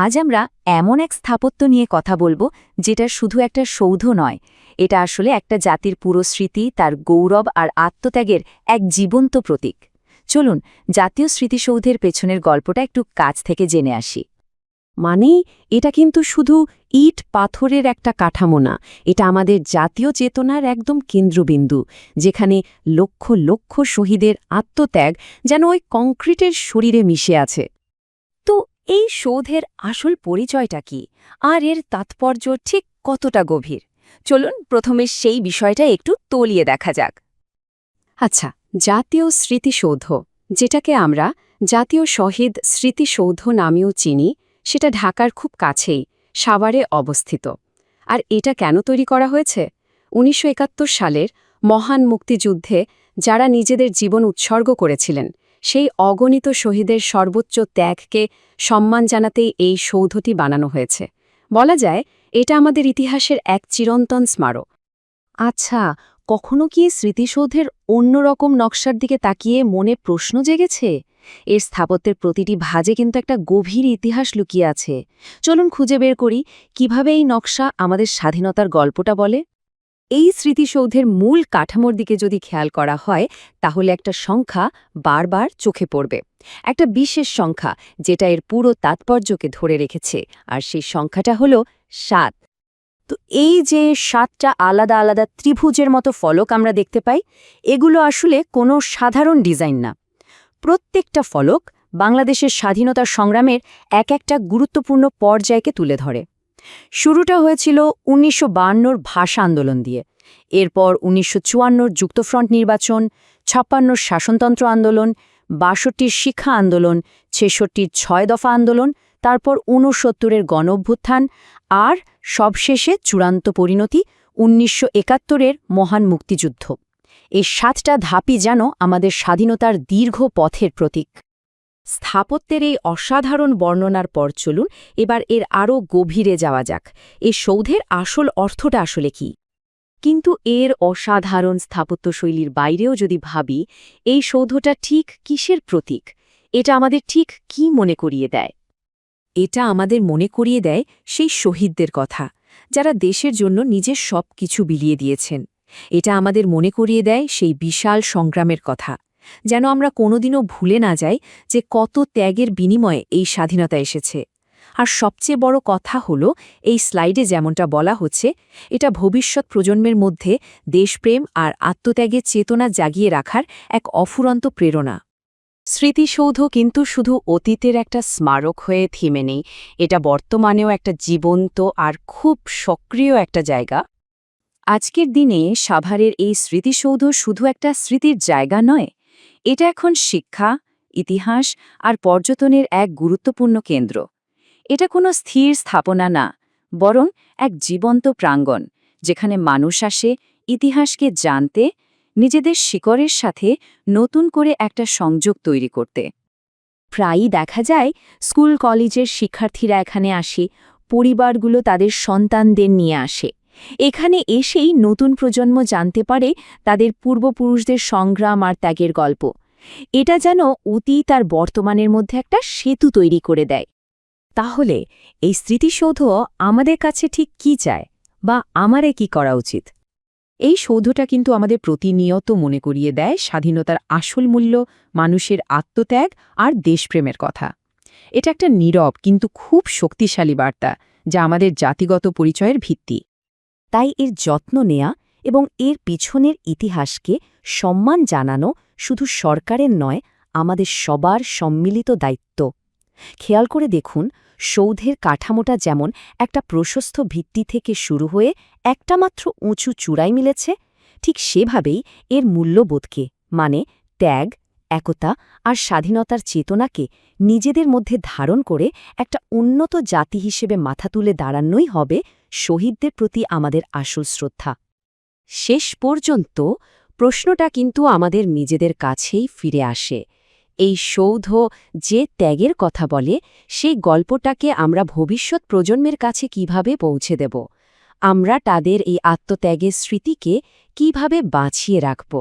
আজ আমরা এমন এক স্থাপত্য নিয়ে কথা বলবো যেটা শুধু একটা সৌধ নয়, এটা আসলে একটা জাতির পুরো স্মৃতি, তার গৌরব আর আত্মত্যাগের এক জীবন্ত প্রতীক। চলুন জাতীয় স্মৃতিসৌধের পেছনের গল্পটা একটু কাছ থেকে জেনে আসি। মানে এটা কিন্তু শুধু ইট পাথরের একটা কাঠামো না, এটা আমাদের জাতীয় চেতনার একদম কেন্দ্রবিন্দু, যেখানে লক্ষ লক্ষ শহীদের আত্মত্যাগ যেন ওই কংক্রিটের শরীরে মিশে আছে। তো এই সৌধের আসল পরিচয়টা কি, আর এর তাৎপর্য ঠিক কতটা গভীর? চলুন প্রথমে সেই বিষয়টা একটু তলিয়ে দেখা যাক। আচ্ছা, জাতীয় স্মৃতিসৌধ, যেটাকে আমরা জাতীয় শহীদ স্মৃতিসৌধ নামেও চিনি, সেটা ঢাকার খুব কাছেই সাভারে অবস্থিত। আর এটা কেন তৈরি করা হয়েছে? ১৯৭১ সালের মহান মুক্তিযুদ্ধে যারা নিজেদের জীবন উৎসর্গ করেছিলেন, সেই অগণিত শহীদের সর্বোচ্চ ত্যাগকে সম্মান জানাতেই এই সৌধটি বানানো হয়েছে। বলা যায় এটা আমাদের ইতিহাসের এক চিরন্তন স্মারক। আচ্ছা, কখনো কি স্মৃতিসৌধের অন্যরকম নকশার দিকে তাকিয়ে মনে প্রশ্ন জেগেছে? এর স্থাপত্যের প্রতিটি ভাঁজে কিন্তু একটা গভীর ইতিহাস লুকিয়ে আছে। চলুন খুঁজে বের করি কিভাবে এই নকশা আমাদের স্বাধীনতার গল্পটা বলে। এই স্মৃতিসৌধের মূল কাঠামোর দিকে যদি খেয়াল করা হয়, তাহলে একটা সংখ্যা বারবার চোখে পড়বে, একটা বিশেষ সংখ্যা যেটা এর পুরো তাৎপর্যকে ধরে রেখেছে, আর সেই সংখ্যাটা হলো ৭। তো এই যে ৭টা আলাদা আলাদা ত্রিভুজের মতো ফলক আমরা দেখতে পাই, এগুলো আসলে কোনো সাধারণ ডিজাইন না। প্রত্যেকটা ফলক বাংলাদেশের স্বাধীনতা সংগ্রামের এক একটা গুরুত্বপূর্ণ পর্যায়কে তুলে ধরে। শুরুটা হয়েছিল ১৯৫২ ভাষা আন্দোলন দিয়ে, এরপর ১৯৫৪ যুক্তফ্রন্ট নির্বাচন, ৫৬ শাসনতন্ত্র আন্দোলন, ৬২ শিক্ষা আন্দোলন, ৬৬ ৬ দফা আন্দোলন, তারপর ৬৯ গণঅভ্যুত্থান, আর সবশেষে চূড়ান্ত পরিণতি ১৯৭১ মহান মুক্তিযুদ্ধ। এই ৭টা ধাপই যেন আমাদের স্বাধীনতার দীর্ঘ পথের প্রতীক। স্থাপত্যের এই অসাধারণ বর্ণনার পর চলুন এবার এর আরও গভীরে যাওয়া যাক। এই সৌধের আসল অর্থটা আসলে কি? কিন্তু এর অসাধারণ স্থাপত্যশৈলীর বাইরেও যদি ভাবি, এই সৌধটা ঠিক কিসের প্রতীক? এটা আমাদের ঠিক কি মনে করিয়ে দেয়? এটা আমাদের মনে করিয়ে দেয় সেই শহীদদের কথা, যারা দেশের জন্য নিজের সব কিছু বিলিয়ে দিয়েছেন। এটা আমাদের মনে করিয়ে দেয় সেই বিশাল সংগ্রামের কথা, যেন আমরা কোনোদিনও ভুলে না যাই যে কত ত্যাগের বিনিময়ে এই স্বাধীনতা এসেছে। আর সবচেয়ে বড় কথা হলো, এই স্লাইডে যেমনটা বলা হচ্ছে, এটা ভবিষ্যৎ প্রজন্মের মধ্যে দেশপ্রেম আর আত্মত্যাগের চেতনা জাগিয়ে রাখার এক অফুরন্ত প্রেরণা। স্মৃতিসৌধ কিন্তু শুধু অতীতের একটা স্মারক হয়ে থেমে নেই, এটা বর্তমানেও একটা জীবন্ত আর খুব সক্রিয় একটা জায়গা। আজকের দিনে সাভারের এই স্মৃতিসৌধ শুধু একটা স্মৃতির জায়গা নয়, এটা এখন শিক্ষা, ইতিহাস আর পর্যটনের এক গুরুত্বপূর্ণ কেন্দ্র। এটা কোনো স্থির স্থাপনা না, বরং এক জীবন্ত প্রাঙ্গণ, যেখানে মানুষ আসে ইতিহাসকে জানতে, নিজেদের শিকড়ের সাথে নতুন করে একটা সংযোগ তৈরি করতে। প্রায়ই দেখা যায় স্কুল কলেজের শিক্ষার্থীরা এখানে আসে, পরিবারগুলো তাদের সন্তানদের নিয়ে আসে। এখানে এসেই নতুন প্রজন্ম জানতে পারে তাদের পূর্বপুরুষদের সংগ্রাম আর ত্যাগের গল্প। এটা যেন অতীত আর বর্তমানের মধ্যে একটা সেতু তৈরি করে দেয়। তাহলে এই স্মৃতিসৌধ আমাদের কাছে ঠিক কি চায়, বা আমারে কি করা উচিত? এই সৌধটা কিন্তু আমাদের প্রতিনিয়ত মনে করিয়ে দেয় স্বাধীনতার আসল মূল্য, মানুষের আত্মত্যাগ আর দেশপ্রেমের কথা। এটা একটা নীরব কিন্তু খুব শক্তিশালী বার্তা, যা আমাদের জাতিগত পরিচয়ের ভিত্তি। তাই এর যত্ন নেয়া এবং এর পিছনের ইতিহাসকে সম্মান জানানো শুধু সরকারের নয়, আমাদের সবার সম্মিলিত দায়িত্ব। খেয়াল করে দেখুন, সৌধের কাঠামোটা যেমন একটা প্রশস্ত ভিত্তি থেকে শুরু হয়ে একটা মাত্র উঁচু চূড়ায় মিলেছে, ঠিক সেভাবেই এর মূল্যবোধকে, মানে ত্যাগ, একতা আর স্বাধীনতার চেতনাকে নিজেদের মধ্যে ধারণ করে একটা উন্নত জাতি হিসেবে মাথা তুলে দাঁড়ানোই হবে শহীদদের প্রতি আমাদের আসল শ্রদ্ধা। শেষ পর্যন্ত প্রশ্নটা কিন্তু আমাদের নিজেদের কাছেই ফিরে আসে। এই সৌধ যে ত্যাগের কথা বলে, সেই গল্পটাকে আমরা ভবিষ্যৎ প্রজন্মের কাছে কিভাবে পৌঁছে দেব? আমরা তাদের এই আত্মত্যাগের স্মৃতিকে কিভাবে বাঁচিয়ে রাখব?